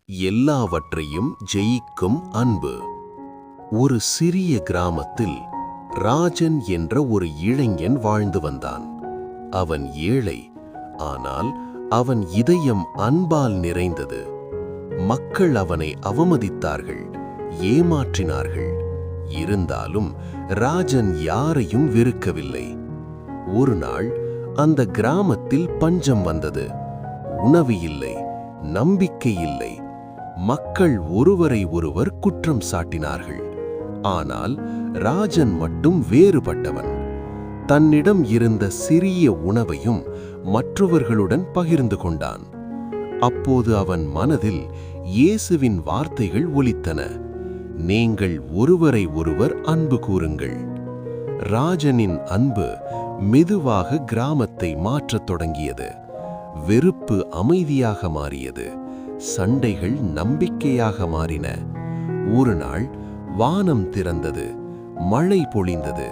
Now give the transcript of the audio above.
எல்லாவற்றையும் ஜெயிக்கும் அன்பு. ஒரு சிறிய கிராமத்தில் ராஜன் என்ற ஒரு இளைஞன் வாழ்ந்து வந்தான். அவன் ஏழை, ஆனால் அவன் இதயம் அன்பால் நிறைந்தது. மக்கள் அவனை அவமதித்தார்கள், ஏமாற்றினார்கள். இருந்தாலும் ராஜன் யாரையும் வெறுக்கவில்லை. ஒரு நாள் அந்த கிராமத்தில் பஞ்சம் வந்தது. உணவு இல்லை, நம்பிக்கை இல்லை. மக்கள் ஒருவரை ஒருவர் குற்றம் சாட்டினார்கள். ஆனால் ராஜன் மட்டும் வேறுபட்டவன். தன்னிடம் இருந்த சிறிய உணவையும் மற்றவர்களுடன் பகிர்ந்து கொண்டான். அப்போது அவன் மனதில் இயேசுவின் வார்த்தைகள் ஒலித்தன. நீங்கள் ஒருவரை ஒருவர் அன்பு கூறுங்கள். ராஜனின் அன்பு மெதுவாக கிராமத்தை மாற்றத் தொடங்கியது. வெறுப்பு அமைதியாக மாறியது. சண்டைகள் நம்பிக்கையாக மாறின. ஒரு நாள் வானம் திறந்தது, மழை பொழிந்தது.